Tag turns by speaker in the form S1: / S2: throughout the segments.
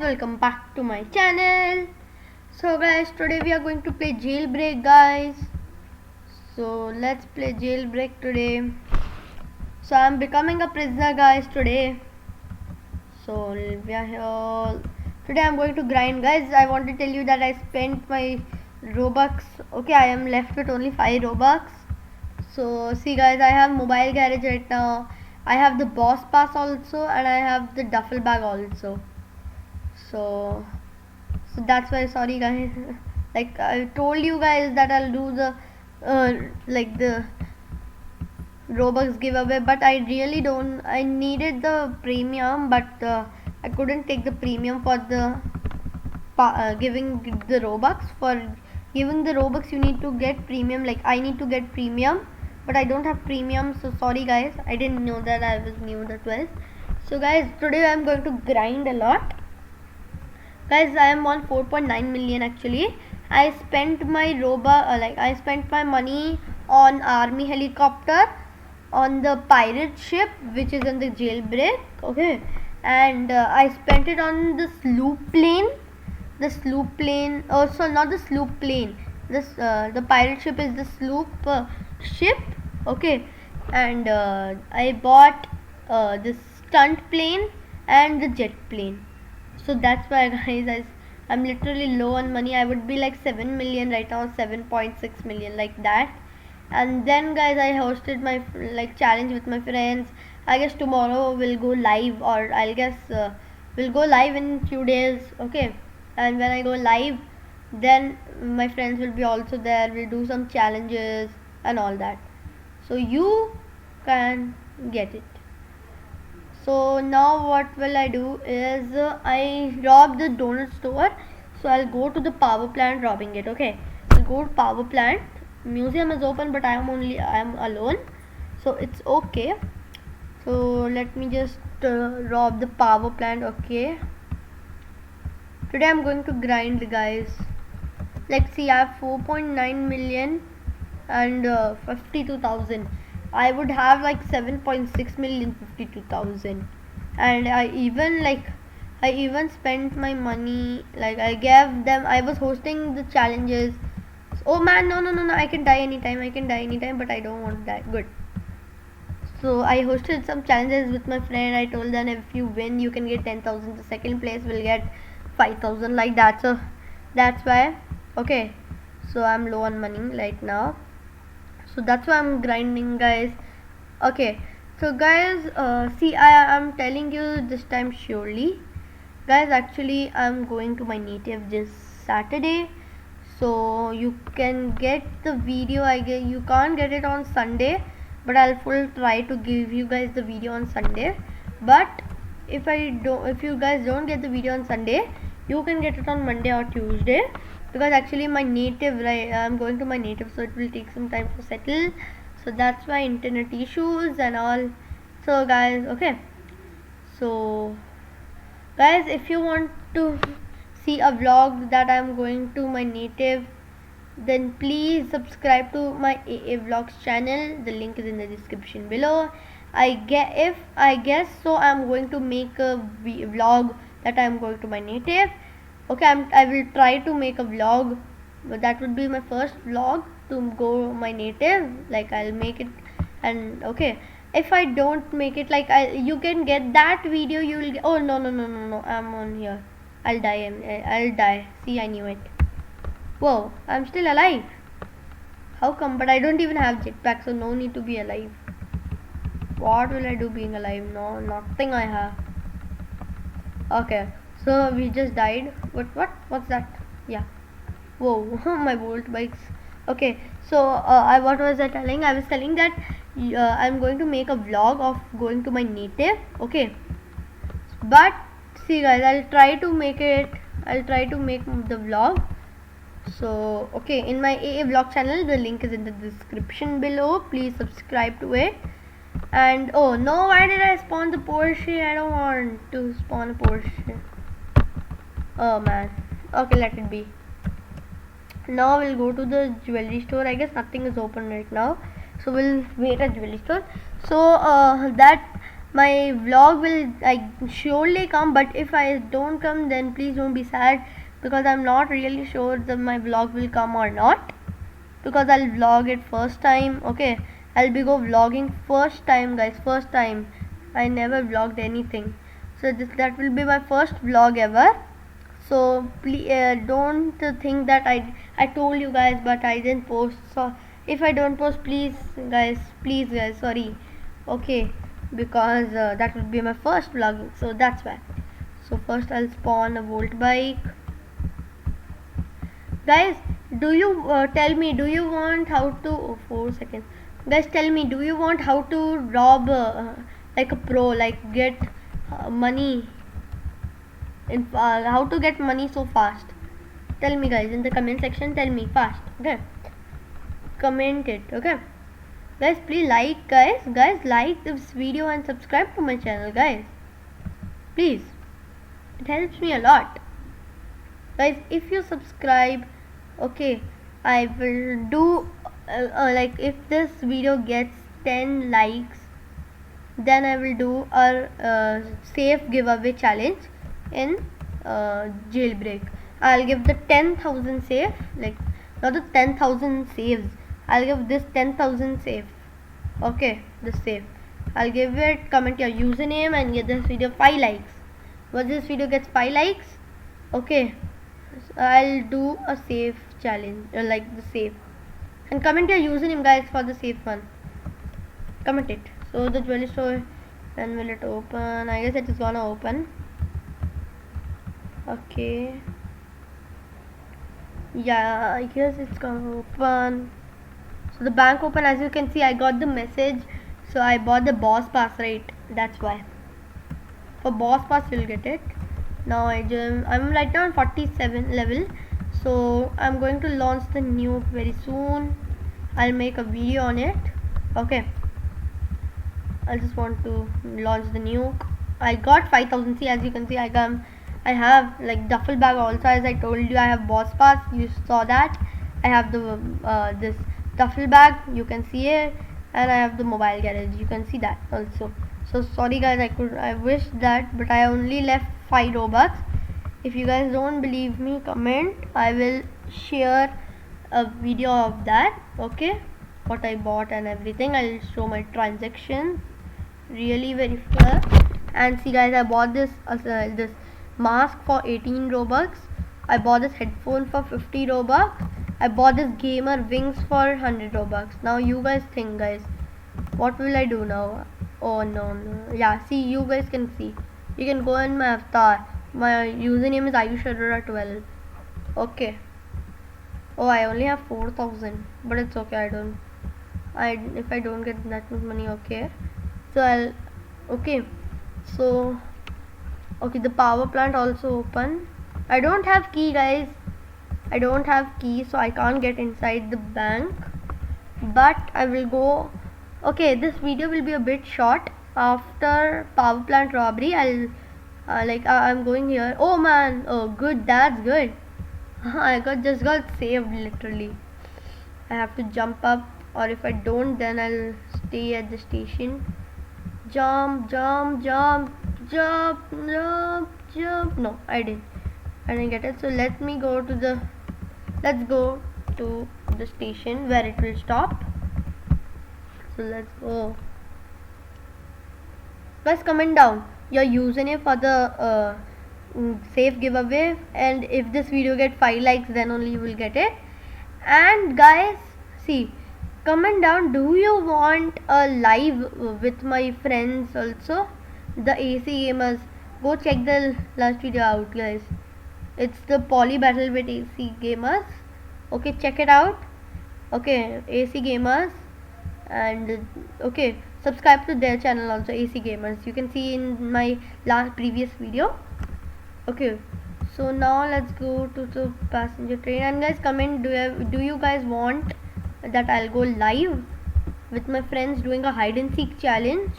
S1: welcome back to my channel. So guys, today we are going to play Jailbreak, guys. So let's play Jailbreak today. So I'm becoming a prisoner, guys, today. So we are here. Today I'm going to grind, guys. I want to tell you that I spent my Robux. Okay, I am left with only 5 Robux. So see guys, I have mobile garage right now. I have the boss pass also, and I have the duffel bag also. So that's why, sorry guys. Like I told you guys that I'll do the the Robux giveaway, but I really don't. I needed the premium, but I couldn't take the premium for the giving the Robux. For giving the Robux, you need to get premium. Like I need to get premium, but I don't have premium. So sorry guys, I didn't know that I was new the 12th. So guys, today I'm going to grind a lot. Guys, I am on 4.9 million actually. I spent my I spent my money on army helicopter, on the pirate ship which is in the jailbreak, okay, and I spent it on the sloop plane. The sloop plane, also not the sloop plane. This the pirate ship is the sloop ship, okay, and I bought this stunt plane and the jet plane. So that's why guys, I'm literally low on money. I would be like 7 million right now, 7.6 million, like that. And then guys, I hosted my challenge with my friends. I guess tomorrow we'll go live, or I'll guess we'll go live in few days, okay. And when I go live, then my friends will be also there. We'll do some challenges and all that, so you can get it. So now what will I do is I rob the donut store. So I'll go to the power plant robbing it, okay. I'll go to power plant. Museum is open, but I am alone, so it's okay. So let me just rob the power plant, okay. Today I'm going to grind, guys. Let's see, I have 4.9 million and 52,000. I would have like 7.6 million 52,000, and I even spent my money. Like I gave them. I was hosting the challenges. Oh man, no! I can die anytime, but I don't want to die. Good. So I hosted some challenges with my friend. I told them if you win, you can get 10,000. The second place will get 5,000, like that. So that's why. Okay. So I'm low on money right now. So that's why I'm grinding, guys. Okay, so guys, see, I am telling you this time surely, guys. Actually, I'm going to my native this Saturday, so you can get the video. I guess you can't get it on Sunday, but I'll try to give you guys the video on Sunday. But if you guys don't get the video on Sunday, you can get it on Monday or Tuesday, because actually my native, right, I'm going to my native, so it will take some time to settle. So that's why internet issues and all. So guys, okay, so guys, if you want to see a vlog that I'm going to my native, then please subscribe to my AA Vlogs channel. The link is in the description below. I guess so I'm going to make a vlog that I'm going to my native. Okay, I will try to make a vlog, but that would be my first vlog to go my native. Like I'll make it, and okay, if I don't make it, like you can get that video. You will get, oh no! I'm on here. I'll die. See, I knew it. Whoa! I'm still alive. How come? But I don't even have jetpack, so no need to be alive. What will I do being alive? No, nothing I have. Okay. So we just died. What's that? Yeah. Whoa, my Volt bikes. Okay, so what was I telling? I was telling that I'm going to make a vlog of going to my native. Okay, but see guys, I'll try to make the vlog. So okay, in my AA vlog channel, the link is in the description below. Please subscribe to it. And oh no, why did I spawn the Porsche? I don't want to spawn a Porsche. Oh man. Okay, let it be. Now we'll go to the jewelry store. I guess nothing is open right now, so we'll wait at jewelry store. So that my vlog will like surely come, but if I don't come, then please don't be sad, because I'm not really sure that my vlog will come or not, because I'll vlog it first time. Okay, I'll be go vlogging first time, guys, first time. I never vlogged anything, so that will be my first vlog ever. So please don't think that I told you guys but I didn't post. So if I don't post, please guys, sorry. Okay, because that would be my first vlogging, so that's why. So first I'll spawn a volt bike. Guys, do you tell me, do you want how to 4 seconds, guys, tell me, do you want how to rob like a pro, like get money in how to get money so fast? Tell me guys in the comment section, tell me fast. Okay, comment it. Okay guys, please like, guys like this video and subscribe to my channel, guys, please, it helps me a lot, guys. If you subscribe, okay, I will do like if this video gets 10 likes, then I will do a safe giveaway challenge in jailbreak. I'll give the 10,000 safe, like not the 10,000 saves, I'll give this 10,000 safe. Okay, the safe, I'll give it, comment your username and get this video 5 likes. Once this video gets 5 likes, okay, so I'll do a safe challenge, like the safe, and comment your username, guys, for the safe one. Comment it. So the jewelry store, when will it open? I guess it is gonna open. Okay, yeah, I guess it's gonna open. So the bank open, as you can see, I got the message, so I bought the boss pass, right? That's why. For boss pass you'll get it. Now I'm right now on 47 level, so I'm going to launch the nuke very soon. I'll make a video on it. Okay, I just want to launch the nuke. I got 5,000. See, as you can see, I have like duffel bag also, as I told you. I have boss pass, you saw that. I have the this duffel bag, you can see it, and I have the mobile garage, you can see that also. So sorry guys, I wish that, but I only left 5 robux. If you guys don't believe me, comment, I will share a video of that. Okay, what I bought and everything, I'll show my transactions, really very fair. And see guys, I bought this this mask for 18 robux. I bought this headphone for 50 robux. I bought this gamer wings for 100 robux. Now you guys think, guys, what will I do now? Oh no, yeah, see, you guys can see, you can go in my avatar, my username is ayush12. Okay, oh, I only have 4,000, but it's okay, if I don't get that much money, okay, so I'll, okay, so okay, the power plant also open. I don't have key, guys, I don't have key, so I can't get inside the bank, but I will go. Okay, this video will be a bit short. After power plant robbery, I'll I'm going here. Oh man, oh good, that's good. I just got saved literally. I have to jump up, or if I don't, then I'll stay at the station. Jump, jump, jump, jump, jump, jump. No, I didn't get it. So let's go to the station where it will stop. So let's go. Guys, comment down your username for the safe giveaway, and if this video get 5 likes, then only you will get it. And guys, see, comment down, do you want a live with my friends also, the AC gamers? Go check the last video out, guys. It's the poly battle with AC gamers. Okay, check it out. Okay, AC gamers, and okay, subscribe to their channel also, AC gamers, you can see in my previous video. Okay, so now let's go to the passenger train. And guys, comment, do you guys want that I'll go live with my friends doing a hide and seek challenge?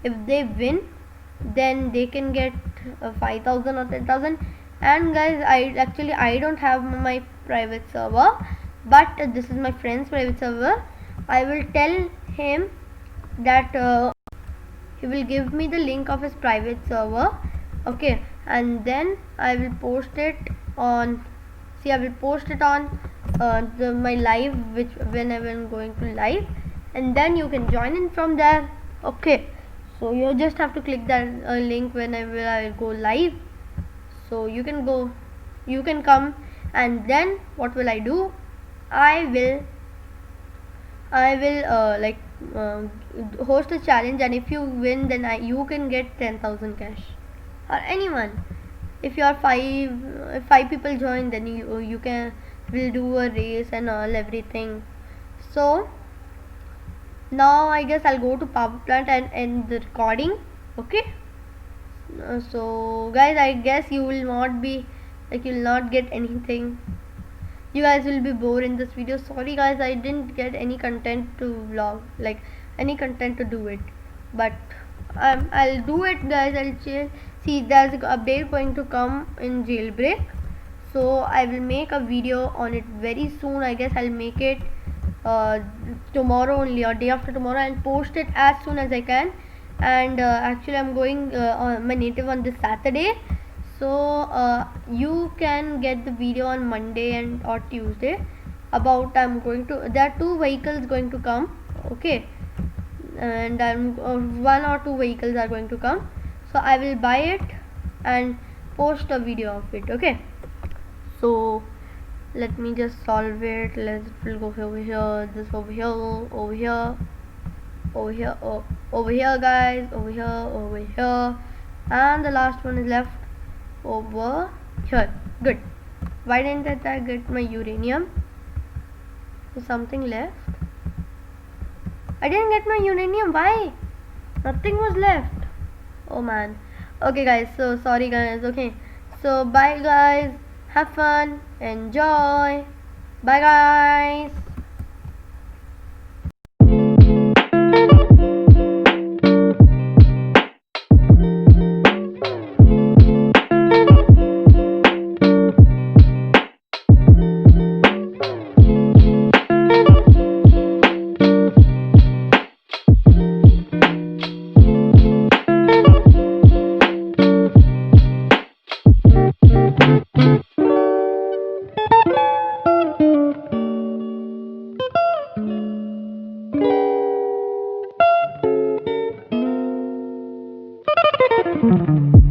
S1: If they win, then they can get 5,000 or 10,000. And guys, I don't have my private server, but this is my friend's private server. I will tell him that he will give me the link of his private server. Okay, and then I will post it on, see, I will post it on my live, which whenever I'm going to live, and then you can join in from there. Okay, so you just have to click that link whenever I go live, so you can go, you can come. And then what will I do? I will host a challenge, and if you win, then you can get 10,000 cash, or anyone. If you are if five people join, then you can will do a race and all everything. So now I guess I'll go to power plant and end the recording. Okay. So guys, I guess you will not be like, you'll not get anything. You guys will be bored in this video. Sorry guys, I didn't get any content to vlog, like any content to do it, but I'll do it guys. I'll see, there's an update going to come in Jailbreak, so I will make a video on it very soon. I guess I'll make it tomorrow only, or day after tomorrow, and post it as soon as I can. And actually I'm going on my native on this Saturday, so you can get the video on Monday and or Tuesday. About, I'm going to, there are 2 vehicles going to come. Okay, and I'm 1 or 2 vehicles are going to come, so I will buy it and post a video of it. Okay, so let me just solve it. Let's go over here, this over here, over here, over here, over here guys, over here, and the last one is left over here. Good. Why didn't I get my uranium? Is something left? I didn't get my uranium. Why? Nothing was left. Oh man. Okay guys, so sorry guys. Okay, so bye guys, have fun, enjoy, bye guys. Thank you.